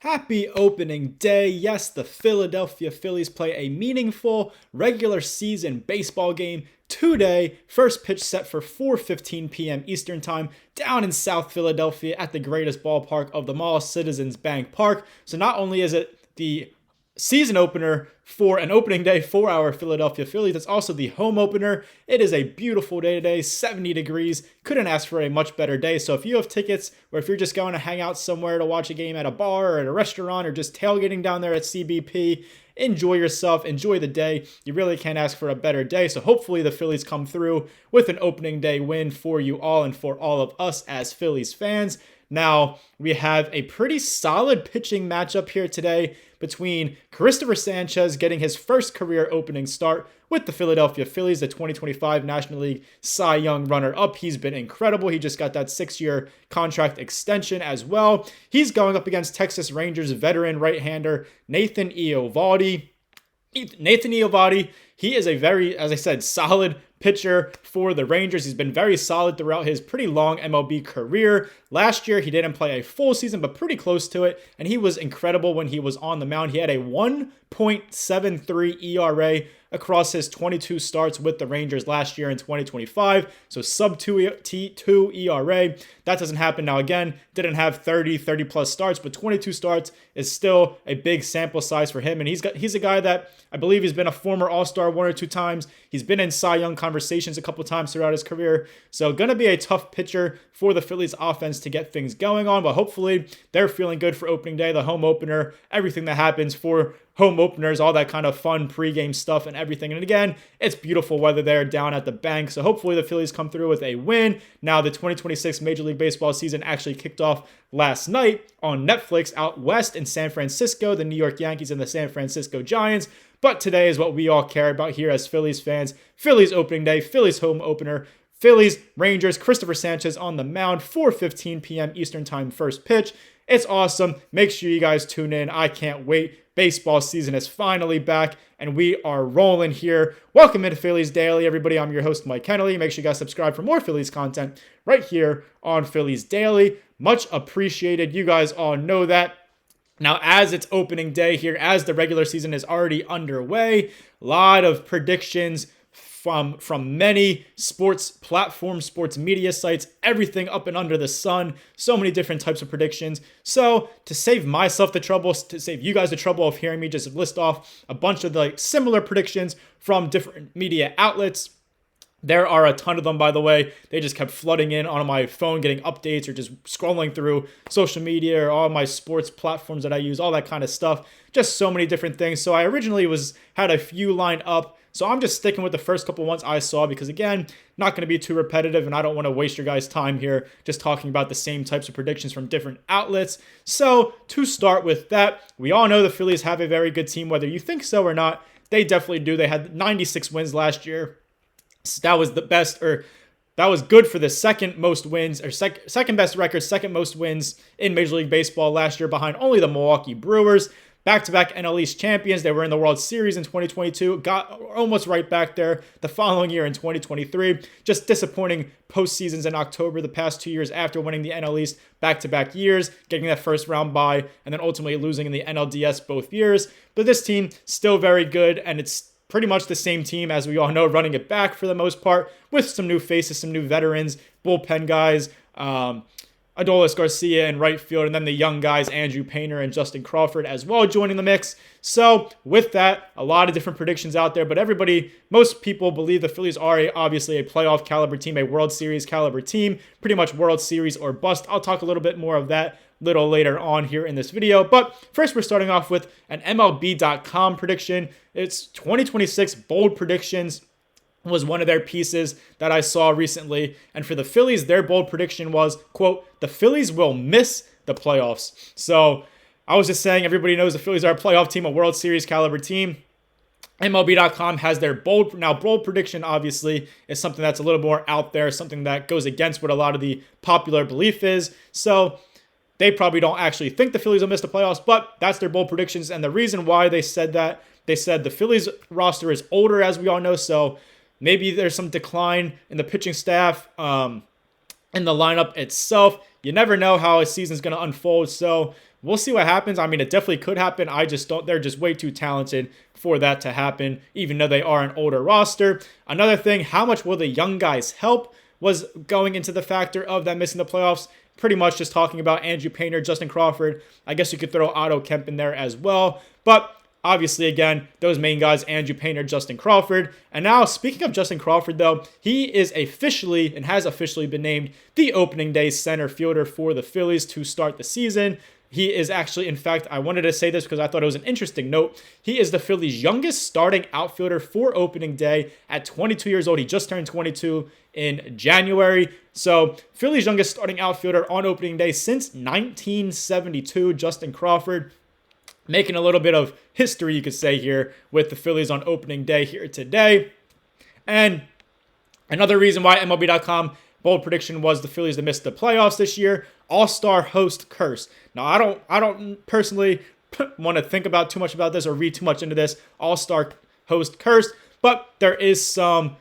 Happy opening day. Yes, the Philadelphia Phillies play a meaningful regular season baseball game today. First pitch set for 4:15 p.m. Eastern Time down in South Philadelphia at the greatest ballpark of them all, Citizens Bank Park. So not only is it the season opener for an opening day for our Philadelphia Phillies. It's also the home opener. It is a beautiful day today, 70 degrees. Couldn't ask for a much better day. So if you have tickets or if you're just going to hang out somewhere to watch a game at a bar or at a restaurant or just tailgating down there at CBP, enjoy yourself, enjoy the day. You really can't ask for a better day. So hopefully the Phillies come through with an opening day win for you all and for all of us as Phillies fans. Now, we have a pretty solid pitching matchup here today between Christopher Sanchez getting his first career opening start with the Philadelphia Phillies, the 2025 National League Cy Young runner-up. He's been incredible. He just got that 6-year contract extension as well. He's going up against Texas Rangers veteran right-hander Nathan Eovaldi. He is a very, as I said, solid pitcher for the Rangers. He's been very solid throughout his pretty long MLB career. Last year, he didn't play a full season, but pretty close to it, and he was incredible when he was on the mound. He had a 1.73 ERA across his 22 starts with the Rangers last year in 2025, so sub-2 ERA. That doesn't happen now. Again, didn't have 30-plus starts, but 22 starts is still a big sample size for him, and he's a guy that I believe he's been a former All-Star one or two times. He's been in Cy Young conversations a couple times throughout his career, so going to be a tough pitcher for the Phillies offense to get things going on, but hopefully they're feeling good for opening day, the home opener, everything that happens for home openers, all that kind of fun pregame stuff and everything. And again, it's beautiful weather there down at the bank, so hopefully the Phillies come through with a win. Now, the 2026 Major League Baseball season actually kicked off last night on Netflix out west in San Francisco, the New York Yankees and the San Francisco Giants. But today is what we all care about here as Phillies fans. Phillies opening day, Phillies home opener, Phillies, Rangers, Christopher Sanchez on the mound, 4:15 p.m. Eastern Time first pitch. It's awesome. Make sure you guys tune in. I can't wait. Baseball season is finally back, and we are rolling here. Welcome into Phillies Daily, everybody. I'm your host, Mike Kennedy. Make sure you guys subscribe for more Phillies content right here on Phillies Daily. Much appreciated. You guys all know that. Now, as it's opening day here, as the regular season is already underway, a lot of predictions from many sports platforms, sports media sites, everything up and under the sun, so many different types of predictions. So to save myself the trouble, to save you guys the trouble of hearing me just list off a bunch of the similar predictions from different media outlets, there are a ton of them, by the way. They just kept flooding in on my phone, getting updates or just scrolling through social media or all my sports platforms that I use, all that kind of stuff. Just so many different things. So I originally had a few lined up. So I'm just sticking with the first couple ones I saw because, again, not going to be too repetitive and I don't want to waste your guys' time here just talking about the same types of predictions from different outlets. So to start with that, we all know the Phillies have a very good team, whether you think so or not. They definitely do. They had 96 wins last year. That was the best, or that was good for the second most wins, or second best record, second most wins in Major League Baseball last year behind only the Milwaukee Brewers. Back-to-back NL East champions. They were in the World Series in 2022. Got almost right back there the following year in 2023. Just disappointing postseasons in October the past 2 years after winning the NL East back-to-back years, getting that first round bye, and then ultimately losing in the NLDS both years. But this team, still very good, and it's pretty much the same team, as we all know, running it back for the most part, with some new faces, some new veterans, bullpen guys, Adolis Garcia in right field, and then the young guys, Andrew Painter and Justin Crawford as well joining the mix. So with that, a lot of different predictions out there, but most people believe the Phillies are obviously a playoff caliber team, a World Series caliber team, pretty much World Series or bust. I'll talk a little bit more of that little later on here in this video. But first, we're starting off with an MLB.com prediction. It's 2026 bold predictions was one of their pieces that I saw recently. And for the Phillies, their bold prediction was, quote, the Phillies will miss the playoffs. So I was just saying, everybody knows the Phillies are a playoff team, a World Series caliber team. MLB.com has their bold prediction, obviously, is something that's a little more out there, something that goes against what a lot of the popular belief is. So they probably don't actually think the Phillies will miss the playoffs, but that's their bold predictions. And the reason why they said that, they said the Phillies roster is older, as we all know, so maybe there's some decline in the pitching staff, in the lineup itself. You never know how a season's going to unfold, so we'll see what happens. I mean, it definitely could happen. I just don't, they're just way too talented for that to happen, even though they are an older roster. Another thing, how much will the young guys help, was going into the factor of them missing the playoffs. Pretty much just talking about Andrew Painter, Justin Crawford. I guess you could throw Otto Kemp in there as well. But obviously, again, those main guys, Andrew Painter, Justin Crawford. And now, speaking of Justin Crawford, though, he is officially and has officially been named the opening day center fielder for the Phillies to start the season. He is actually, in fact, I wanted to say this because I thought it was an interesting note. He is the Phillies' youngest starting outfielder for opening day at 22 years old. He just turned 22 in January. So, Phillies' youngest starting outfielder on opening day since 1972, Justin Crawford, making a little bit of history, you could say, here with the Phillies on opening day here today. And another reason why MLB.com bold prediction was the Phillies to miss the playoffs this year. All-star host curse. Now, I don't personally want to think about too much about this or read too much into this all-star host curse, but there is some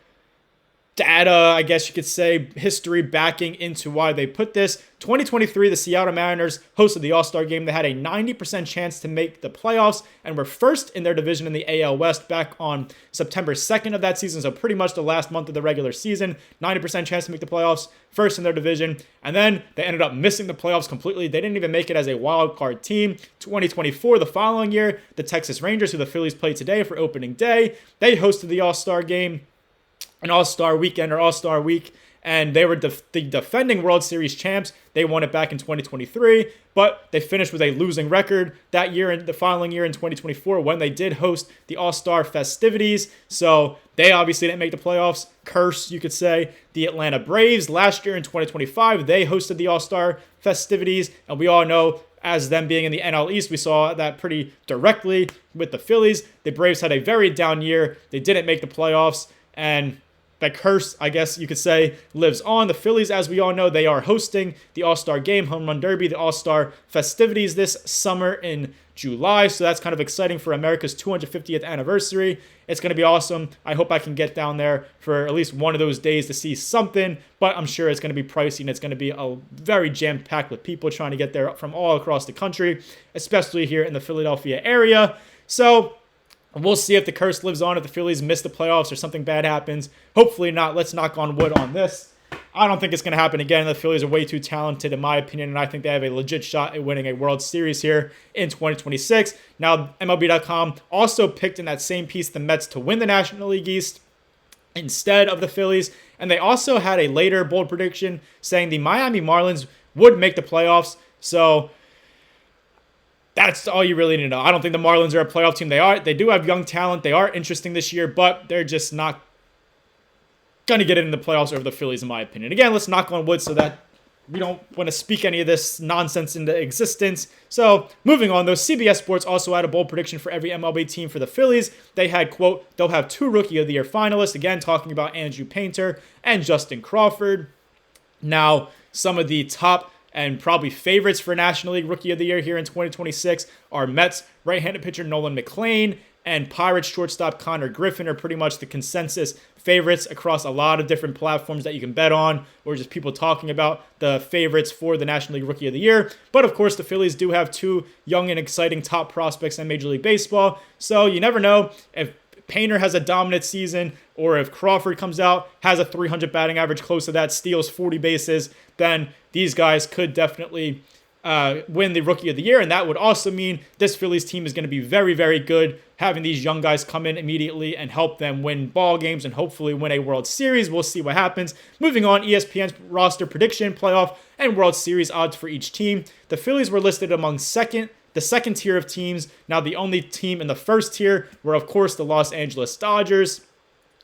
data, I guess you could say, history backing into why they put this. 2023, the Seattle Mariners hosted the All-Star Game. They had a 90% chance to make the playoffs and were first in their division in the AL West back on September 2nd of that season, so pretty much the last month of the regular season. 90% chance to make the playoffs, first in their division, and then they ended up missing the playoffs completely. They didn't even make it as a wild card team. 2024, the following year, the Texas Rangers, who the Phillies played today for opening day, they hosted the All-Star Game, an All-Star Weekend or All-Star Week, and they were the defending World Series champs. They won it back in 2023, but they finished with a losing record that year and the following year in 2024 when they did host the All-Star festivities. So they obviously didn't make the playoffs. Curse, you could say. The Atlanta Braves last year in 2025, they hosted the All-Star festivities, and we all know, as them being in the NL East, we saw that pretty directly with the Phillies. The Braves had a very down year. They didn't make the playoffs, and that curse, I guess you could say, lives on. The Phillies, as we all know, they are hosting the All-Star Game, Home Run Derby, the All-Star festivities this summer in July. So that's kind of exciting for America's 250th anniversary. It's going to be awesome. I hope I can get down there for at least one of those days to see something, but I'm sure it's going to be pricey and it's going to be a very jam-packed with people trying to get there from all across the country, especially here in the Philadelphia area. So we'll see if the curse lives on, if the Phillies miss the playoffs or something bad happens. Hopefully not. Let's knock on wood on this. I don't think it's going to happen again. The Phillies are way too talented, in my opinion, and I think they have a legit shot at winning a World Series here in 2026. Now, MLB.com also picked in that same piece the Mets to win the National League East instead of the Phillies, and they also had a later bold prediction saying the Miami Marlins would make the playoffs. So that's all you really need to know. I don't think the Marlins are a playoff team. They do have young talent. They are interesting this year, but they're just not going to get into the playoffs over the Phillies, in my opinion. Again, let's knock on wood so that we don't want to speak any of this nonsense into existence. So, moving on, though, CBS Sports also had a bold prediction for every MLB team for the Phillies. They had, quote, they'll have 2 Rookie of the Year finalists, again, talking about Andrew Painter and Justin Crawford. Now, some of the top and probably favorites for National League Rookie of the Year here in 2026 are Mets right-handed pitcher Nolan McLean and Pirates shortstop Connor Griffin are pretty much the consensus favorites across a lot of different platforms that you can bet on, or just people talking about the favorites for the National League Rookie of the Year. But of course, the Phillies do have 2 young and exciting top prospects in Major League Baseball, so you never know if Painter has a dominant season, or if Crawford comes out, has a 300 batting average, close to that, steals 40 bases, then these guys could definitely win the Rookie of the Year, and that would also mean this Phillies team is going to be very, very good, having these young guys come in immediately and help them win ball games and hopefully win a World Series. We'll see what happens. Moving on, ESPN's roster prediction, playoff, and World Series odds for each team. The Phillies were listed among the second tier of teams. Now, the only team in the first tier were, of course, the Los Angeles Dodgers.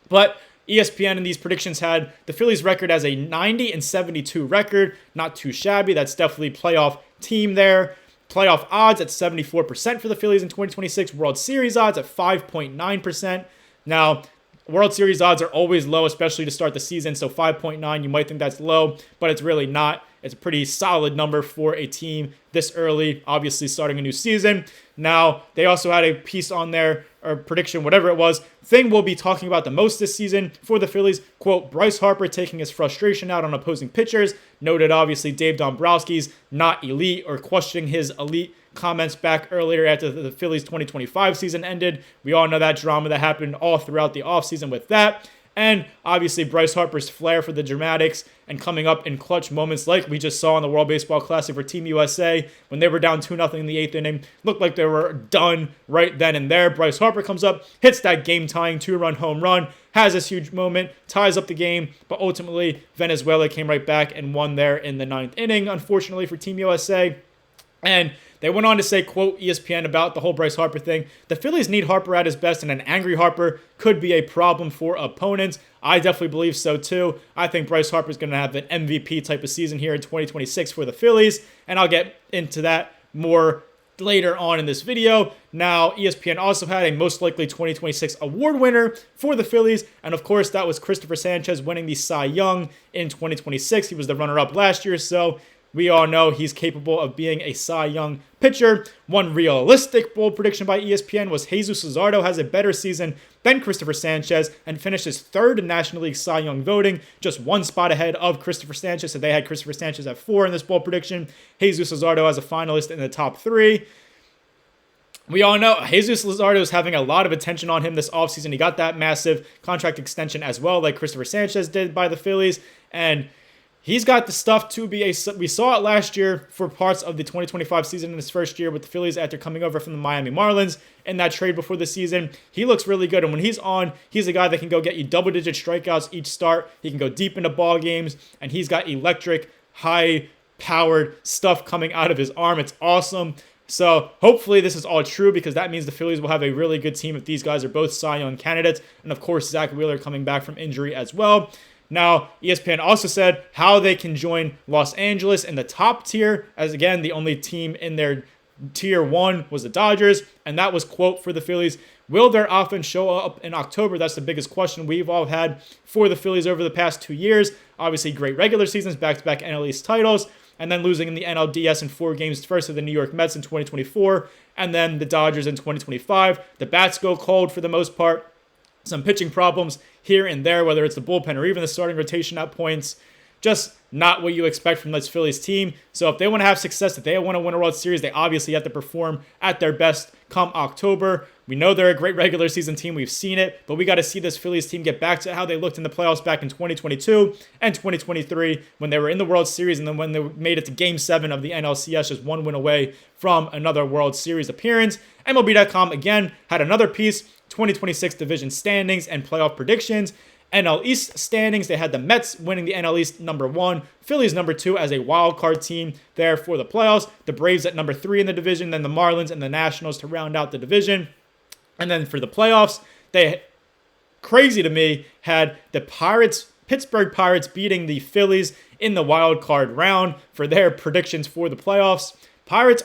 But ESPN in these predictions had the Phillies record as a 90-72 record. Not too shabby. That's definitely playoff team there. Playoff odds at 74% for the Phillies in 2026. World Series odds at 5.9%. Now, World Series odds are always low, especially to start the season. So 5.9, you might think that's low, but it's really not. It's a pretty solid number for a team this early, obviously starting a new season. Now, they also had a piece on there, or prediction, whatever it was, thing we'll be talking about the most this season for the Phillies. Quote, Bryce Harper taking his frustration out on opposing pitchers. Noted, obviously, Dave Dombrowski's not elite or questioning his elite comments back earlier after the Phillies 2025 season ended. We all know that drama that happened all throughout the offseason with that. And obviously Bryce Harper's flair for the dramatics and coming up in clutch moments like we just saw in the World Baseball Classic for Team USA when they were down 2-0 in the 8th inning. Looked like they were done right then and there. Bryce Harper comes up, hits that game-tying 2-run home run, has this huge moment, ties up the game, but ultimately Venezuela came right back and won there in the 9th inning, unfortunately for Team USA. And they went on to say, quote ESPN about the whole Bryce Harper thing, the Phillies need Harper at his best, and an angry Harper could be a problem for opponents. I definitely believe so too. I think Bryce Harper is going to have an MVP type of season here in 2026 for the Phillies, and I'll get into that more later on in this video. Now, ESPN also had a most likely 2026 award winner for the Phillies, and of course, that was Christopher Sanchez winning the Cy Young in 2026. He was the runner-up last year, so we all know he's capable of being a Cy Young pitcher. One realistic bold prediction by ESPN was Jesus Luzardo has a better season than Christopher Sanchez and finishes third in National League Cy Young voting, just one spot ahead of Christopher Sanchez. So they had Christopher Sanchez at 4 in this bold prediction. Jesus Luzardo as a finalist in the top 3. We all know Jesus Luzardo is having a lot of attention on him this offseason. He got that massive contract extension as well, like Christopher Sanchez did by the Phillies. And he's got the stuff to be we saw it last year for parts of the 2025 season in his first year with the Phillies after coming over from the Miami Marlins in that trade before the season. He looks really good, and when he's on, he's a guy that can go get you double-digit strikeouts each start. He can go deep into ball games, and he's got electric, high-powered stuff coming out of his arm. It's awesome. So hopefully this is all true, because that means the Phillies will have a really good team if these guys are both Cy Young candidates, and of course Zach Wheeler coming back from injury as well. Now, ESPN also said how they can join Los Angeles in the top tier, as again, the only team in their tier 1 was the Dodgers, and that was, quote, for the Phillies, will their offense show up in October? That's the biggest question we've all had for the Phillies over the past 2 years. Obviously, great regular seasons, back-to-back NL East titles, and then losing in the NLDS in 4 games, first to the New York Mets in 2024, and then the Dodgers in 2025. The bats go cold for the most part. Some pitching problems here and there, whether it's the bullpen or even the starting rotation at points. Just not what you expect from this Phillies team. So if they want to have success, if they want to win a World Series, they obviously have to perform at their best come October. We know they're a great regular season team. We've seen it, but we got to see this Phillies team get back to how they looked in the playoffs back in 2022 and 2023 when they were in the World Series, and then when they made it to Game 7 of the NLCS, just one win away from another World Series appearance. MLB.com, again, had another piece, 2026 division standings and playoff predictions. NL East standings, they had the Mets winning the NL East number 1, Phillies number 2 as a wild card team there for the playoffs, the Braves at number 3 in the division, then the Marlins and the Nationals to round out the division. And then for the playoffs, they, crazy to me, had the Pittsburgh Pirates beating the Phillies in the wild card round for their predictions for the playoffs. Pirates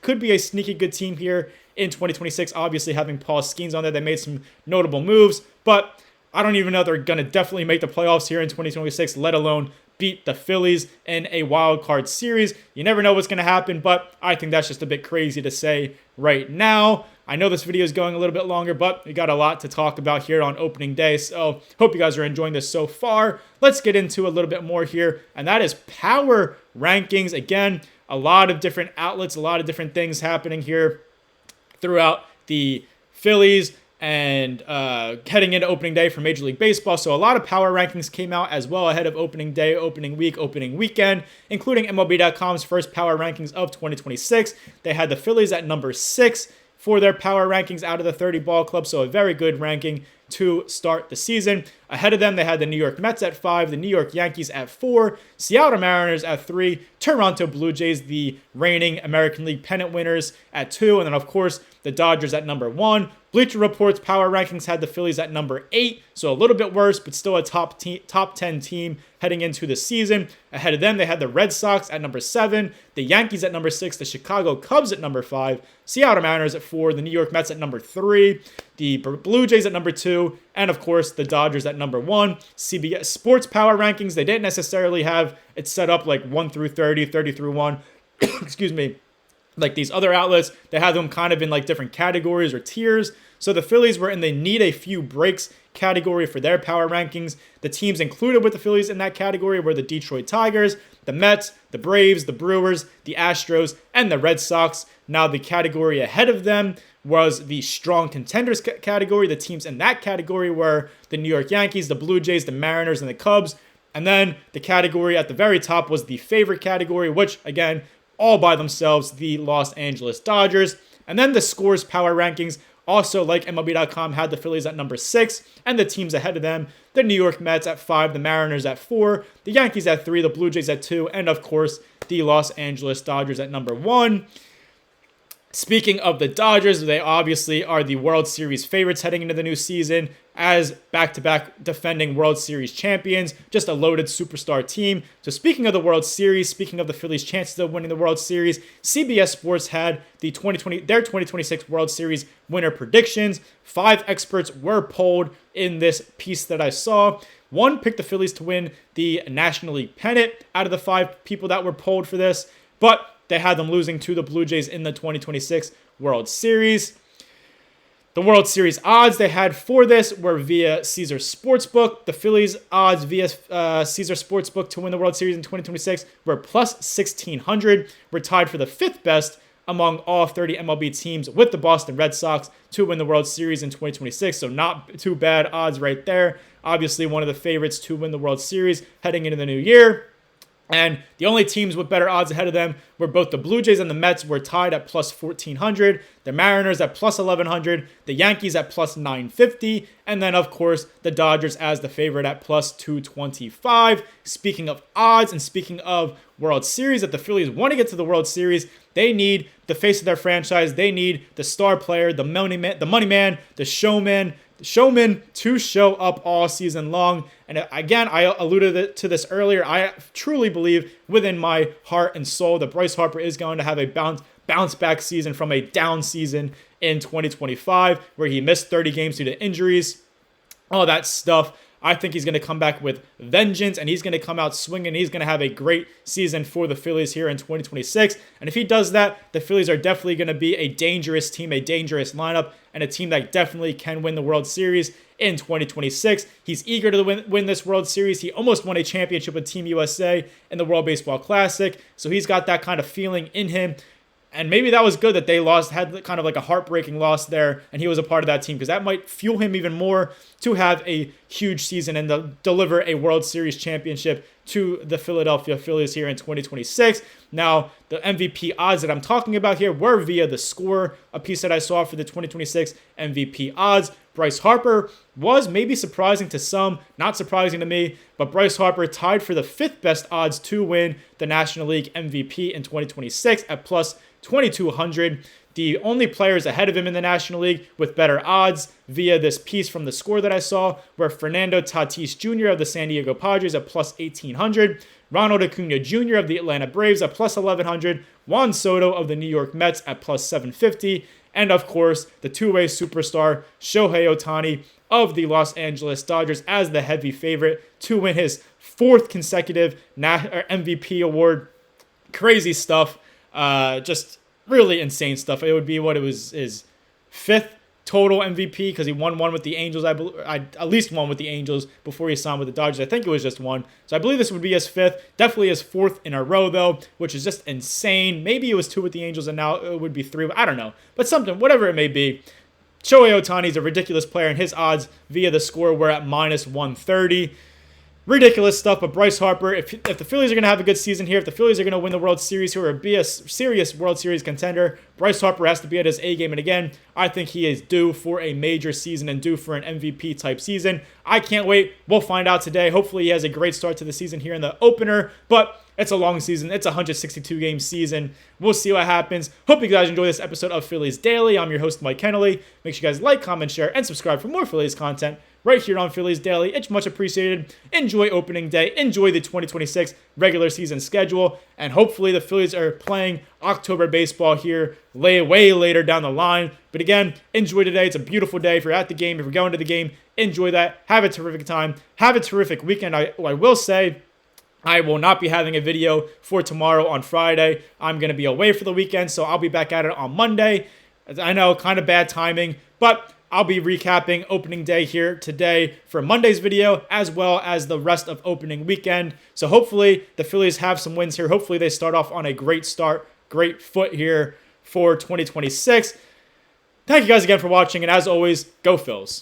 could be a sneaky good team here in 2026, obviously having Paul Skeens on there. They made some notable moves, but I don't even know they're going to definitely make the playoffs here in 2026, let alone beat the Phillies in a wild card series. You never know what's going to happen, but I think that's just a bit crazy to say right now. I know this video is going a little bit longer, but we got a lot to talk about here on opening day, so hope you guys are enjoying this so far. Let's get into a little bit more here, and that is power rankings. Again, a lot of different outlets, a lot of different things happening here throughout the Phillies and heading into opening day for Major League Baseball. So a lot of power rankings came out as well ahead of opening day, opening week, opening weekend, including MLB.com's first power rankings of 2026. They had the Phillies at number 6 for their power rankings out of the 30 ball club. So a very good ranking to start the season. Ahead of them, they had the New York Mets at 5, the New York Yankees at 4, Seattle Mariners at 3, Toronto Blue Jays, the reigning American League pennant winners, at 2, and then, of course, the Dodgers at number 1. Bleacher Report's power rankings had the Phillies at number 8, so a little bit worse, but still a top 10 team heading into the season. Ahead of them, they had the Red Sox at number 7, the Yankees at number 6, the Chicago Cubs at number 5, Seattle Mariners at 4, the New York Mets at number 3, the Blue Jays at number 2, and of course the Dodgers at number 1. CBS Sports power rankings, they didn't necessarily have it set up like 1 through 30, 30 through 1. Excuse me. Like these other outlets, they had them kind of in like different categories or tiers. So the Phillies were in the need a few breaks category for their power rankings. The teams included with the Phillies in that category were the Detroit Tigers, the Mets, the Braves, the Brewers, the Astros, and the Red Sox. Now, the category ahead of them was the strong contenders category. The teams in that category were the New York Yankees, the Blue Jays, the Mariners, and the Cubs. And then the category at the very top was the favorite category, which, again, all by themselves, the Los Angeles Dodgers. And then the scores power rankings, also like MLB.com, had the Phillies at number 6, and the teams ahead of them, the New York Mets at 5, the Mariners at 4, the Yankees at 3, the Blue Jays at 2, and of course, the Los Angeles Dodgers at number 1. Speaking of the Dodgers, they obviously are the World Series favorites heading into the new season as back-to-back defending World Series champions, just a loaded superstar team. So speaking of the World Series, speaking of the Phillies' chances of winning the World Series, CBS Sports had their 2026 World Series winner predictions. 5 experts were polled in this piece that I saw. 1 picked the Phillies to win the National League pennant out of the 5 people that were polled for this, but they had them losing to the Blue Jays in the 2026 World Series. The World Series odds they had for this were via Caesar Sportsbook. The Phillies odds via Caesar Sportsbook to win the World Series in 2026 were plus 1,600. We're tied for the 5th best among all 30 MLB teams with the Boston Red Sox to win the World Series in 2026. So not too bad odds right there. Obviously one of the favorites to win the World Series heading into the new year. And the only teams with better odds ahead of them were both the Blue Jays and the Mets were tied at plus 1,400, the Mariners at plus 1,100, the Yankees at plus 950, and then, of course, the Dodgers as the favorite at plus 225. Speaking of odds and speaking of World Series, if the Phillies want to get to the World Series, they need the face of their franchise. They need the star player, the money man, the showman to show up all season long. And again, I alluded to this earlier. I truly believe within my heart and soul that Bryce Harper is going to have a bounce back season from a down season in 2025 where he missed 30 games due to injuries, all that stuff. I think he's going to come back with vengeance, and he's going to come out swinging. He's going to have a great season for the Phillies here in 2026. And if he does that, the Phillies are definitely going to be a dangerous team, a dangerous lineup, and a team that definitely can win the World Series in 2026. He's eager to win this World Series. He almost won a championship with Team USA in the World Baseball Classic, so he's got that kind of feeling in him. And maybe that was good that they had kind of like a heartbreaking loss there, and he was a part of that team, because that might fuel him even more to have a huge season and to deliver a World Series championship to the Philadelphia Phillies here in 2026. Now, the MVP odds that I'm talking about here were via the score, a piece that I saw for the 2026 MVP odds. Bryce Harper was maybe surprising to some, not surprising to me, but Bryce Harper tied for the 5th best odds to win the National League MVP in 2026 at plus 2,200. The only players ahead of him in the National League with better odds via this piece from the score that I saw were Fernando Tatis Jr. of the San Diego Padres at plus 1,800, Ronald Acuna Jr. of the Atlanta Braves at plus 1,100, Juan Soto of the New York Mets at plus 750, and of course, the two-way superstar Shohei Ohtani of the Los Angeles Dodgers as the heavy favorite to win his 4th consecutive MVP award. Crazy stuff. Just really insane stuff. It would be what it was his 5th total MVP, because he won one with the Angels. I at least one with the Angels before he signed with the Dodgers. I think it was just one. So I believe this would be his 5th. Definitely his 4th in a row, though, which is just insane. Maybe it was 2 with the Angels and now it would be 3. I don't know. But something, whatever it may be. Shohei Ohtani is a ridiculous player, and his odds via the score were at minus 130. Ridiculous stuff, but Bryce Harper, if the Phillies are going to have a good season here, if the Phillies are going to win the World Series here or be a serious World Series contender, Bryce Harper has to be at his A game. And again, I think he is due for a major season and due for an MVP type season. I can't wait. We'll find out today. Hopefully he has a great start to the season here in the opener, but it's a long season. It's a 162 game season. We'll see what happens. Hope you guys enjoy this episode of Phillies Daily. I'm your host, Mike Kennelly. Make sure you guys like, comment, share, and subscribe for more Phillies content right here on Phillies Daily. It's much appreciated. Enjoy opening day. Enjoy the 2026 regular season schedule. And hopefully the Phillies are playing October baseball here way later down the line. But again, enjoy today. It's a beautiful day. If you're at the game, if you're going to the game, enjoy that. Have a terrific time. Have a terrific weekend. I will say, I will not be having a video for tomorrow on Friday. I'm going to be away for the weekend, so I'll be back at it on Monday. I know, kind of bad timing, but I'll be recapping opening day here today for Monday's video, as well as the rest of opening weekend. So hopefully the Phillies have some wins here. Hopefully they start off on a great start, great foot here for 2026. Thank you guys again for watching, and as always, go Phils.